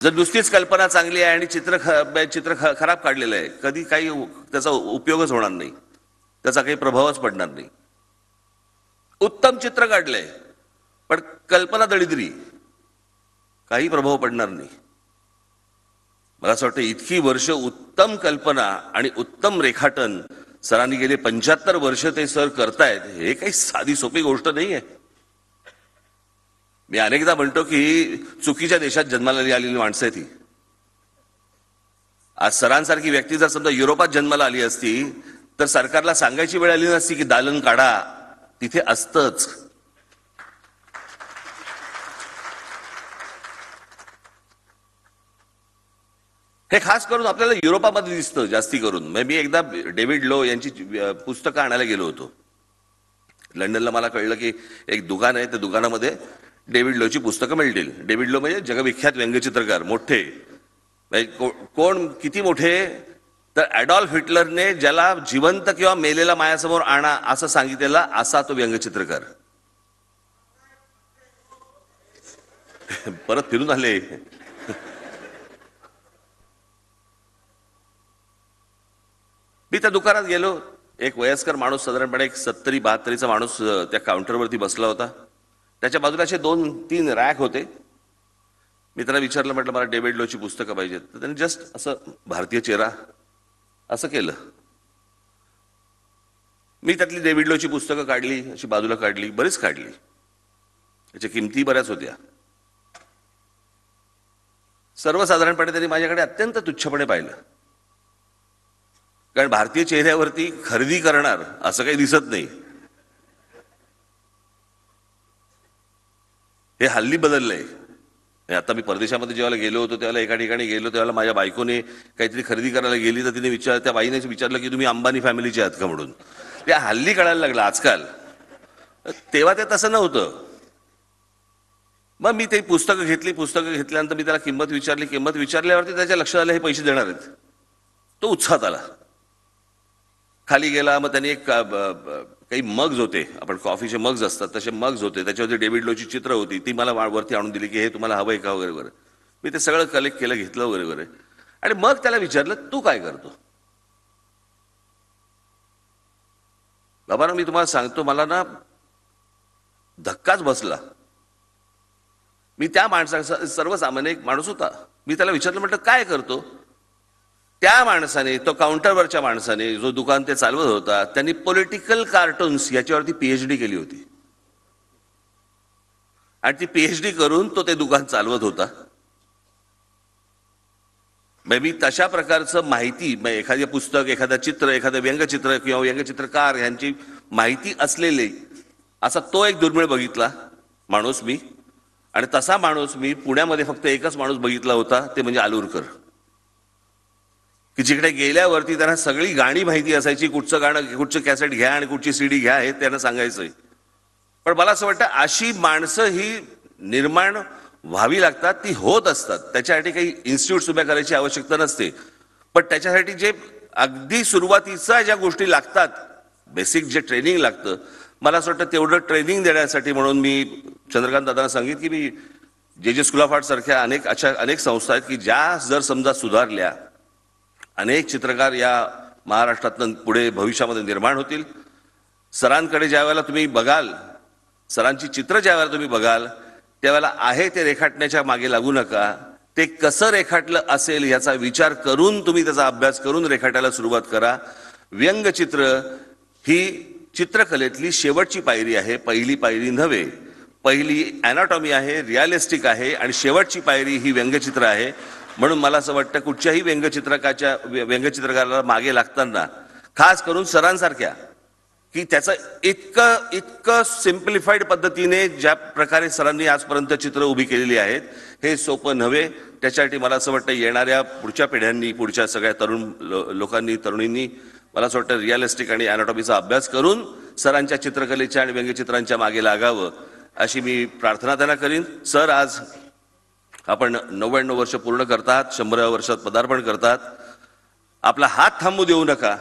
जर नुसतीच कल्पना चांगली आहे आणि चित्र खराब काढलेलं आहे, कधी काही त्याचा उपयोगच होणार नाही, त्याचा काही प्रभावच पडणार नाही. उत्तम चित्र काढलंय पण कल्पना दळिद्री, काही प्रभाव पडणार नाही. मला असं वाटतं इतकी वर्ष उत्तम कल्पना आणि उत्तम रेखाटन सरांनी गेले 75 वर्ष ते सर करतायत, हे काही साधी सोपी गोष्ट नाही आहे. मी अनेकदा म्हणतो की चुकीच्या देशात जन्माला आलेली माणसं आहे ती. आज सरांसारखी व्यक्ती जर समजा युरोपात जन्माला आली असती तर सरकारला सांगायची वेळ आली नसती की दालन काढा, तिथे असतंच. हे खास करून आपल्याला युरोपामध्ये दिसतं जास्ती करून. मी एकदा डेव्हिड लो यांची पुस्तकं आणायला गेलो होतो लंडनला. मला कळलं की एक दुकान आहे, त्या दुकानामध्ये डेव्हिड लोची पुस्तकं मिळतील. डेव्हिड लो म्हणजे जगविख्यात व्यंगचित्रकार, मोठे. कोण किती मोठे तर ॲडॉल्फ हिटलरने ज्याला जिवंत किंवा मेलेला मायासमोर आणा असं सांगितलेला असा तो व्यंगचित्रकार. परत फिरून आले. मी त्या दुकानात गेलो. एक वयस्कर माणूस, साधारणपणे एक 70-72चा माणूस त्या काउंटरवरती बसला होता. त्याच्या बाजूला असे 2-3 रॅक होते. मी त्याला विचारलं, म्हटलं मला डेव्हिड लोची पुस्तकं पाहिजेत. तर त्याने जस्ट असं भारतीय चेहरा असं केलं. मी त्यातली डेव्हिड लोची पुस्तकं काढली, अशी बाजूला काढली, बरीच काढली. त्याच्या किमती बऱ्याच होत्या. सर्वसाधारणपणे त्यांनी माझ्याकडे अत्यंत तुच्छपणे पाहिलं, कारण भारतीय चेहऱ्यावरती खरेदी करणार असं काही दिसत नाही. हे हल्ली बदललंय. आता मी परदेशामध्ये जेव्हा गेलो होतो त्यावेळेला एका ठिकाणी गेलो, त्यावेळेला माझ्या बायकोने काहीतरी खरेदी करायला गेली तर तिने त्या बाईने विचारलं की तुम्ही अंबानी फॅमिलीचे आहात का म्हणून. ते हल्ली कळायला लागलं आजकाल. तेव्हा ते तसं नव्हतं. मग मी ते पुस्तकं घेतल्यानंतर मी त्याला किंमत विचारली. किंमत विचारल्यावरती त्याच्या लक्षात आलं हे पैसे देणार आहेत. तो उत्साहात आला, खाली गेला. मग त्यांनी एक काही मग्ज होते, आपण कॉफीचे मग्ज असतात तसे मग्ज होते, त्याच्यावरती डेव्हिड लोची चित्र होती. ती मला वरती आणून दिली की हे तुम्हाला हवंय का वगैरे वगैरे. मी ते सगळं कलेक्ट केलं, घेतलं वगैरे वगैरे. आणि मग त्याला विचारलं तू काय करतो. बाबा ना, मी तुम्हाला सांगतो, मला ना धक्काच बसला. मी त्या माणसाचा, सर्वसामान्य एक माणूस होता, मी त्याला विचारलं, म्हटलं काय करतो. त्या माणसाने, तो काउंटरवरच्या माणसाने, जो दुकान ते चालवत होता, त्यांनी पॉलिटिकल कार्टून्स याच्यावरती पीएचडी केली होती. आणि ती पीएचडी करून तो ते दुकान चालवत होता. मी तशा प्रकारचं माहिती, एखादं पुस्तक, एखादं चित्र, एखादं व्यंगचित्र किंवा व्यंगचित्रकार यांची माहिती असलेले असा तो एक दुर्मिळ बघितला माणूस मी. आणि तसा माणूस मी पुण्यामध्ये फक्त एकच माणूस बघितला होता, ते म्हणजे आलूरकर, की जिकडे गेल्यावरती त्यांना सगळी गाणी माहिती असायची. कुठचं गाणं, कुठचं कॅसेट घ्या आणि कुठची सीडी घ्या हे त्यांना सांगायचंय. पण मला असं वाटतं अशी माणसं ही निर्माण व्हावी लागतात, ती होत असतात. त्याच्यासाठी काही इन्स्टिट्यूट उभ्या करायची आवश्यकता नसते. पण त्याच्यासाठी जे अगदी सुरुवातीचा ज्या गोष्टी लागतात, बेसिक जे ट्रेनिंग लागतं, मला असं वाटतं तेवढं ट्रेनिंग देण्यासाठी म्हणून मी चंद्रकांत दादांना सांगितलं की मी जे स्कूल ऑफ आर्ट सारख्या अनेक संस्था आहेत की ज्या जर समजा सुधारल्या, अनेक चित्रकार या महाराष्ट्रातून पुढे भविष्यामध्ये निर्माण होतील. सरांकडे ज्या वेळेला तुम्ही बघाल, सरांची चित्र ज्या वेळेला तुम्ही बघाल, त्यावेळेला आहे ते रेखाटण्याच्या मागे लागू नका. ते कसं रेखाटलं असेल याचा विचार करून तुम्ही त्याचा अभ्यास करून रेखाटायला सुरुवात करा. व्यंगचित्र ही चित्रकलेतली शेवटची पायरी आहे, पहिली पायरी नव्हे. पहिली ॲनाटॉमी आहे, रिअलिस्टिक आहे, आणि शेवटची पायरी ही व्यंगचित्र आहे. म्हणून मला असं वाटतं कुठच्याही व्यंगचित्रकाराला मागे लागताना, खास करून सरांसारख्या, की त्याचं इतकं सिम्प्लिफाईड पद्धतीने ज्या प्रकारे सरांनी आजपर्यंत चित्र उभी केलेली आहेत, हे सोपं नव्हे. त्याच्यासाठी मला असं वाटतं येणाऱ्या पुढच्या पिढ्यांनी, पुढच्या सगळ्या तरुण लोकांनी, तरुणींनी मला असं वाटतं रिअलिस्टिक आणि ॲनाटॉमीचा अभ्यास करून सरांच्या चित्रकलेच्या आणि व्यंगचित्रांच्या मागे लागावं अशी मी प्रार्थना त्यांना करीन. सर, आज आपण 99 वर्ष पूर्ण करतात, 100व्या वर्षात पदार्पण करतात. आपला हात थांबू देऊ नका.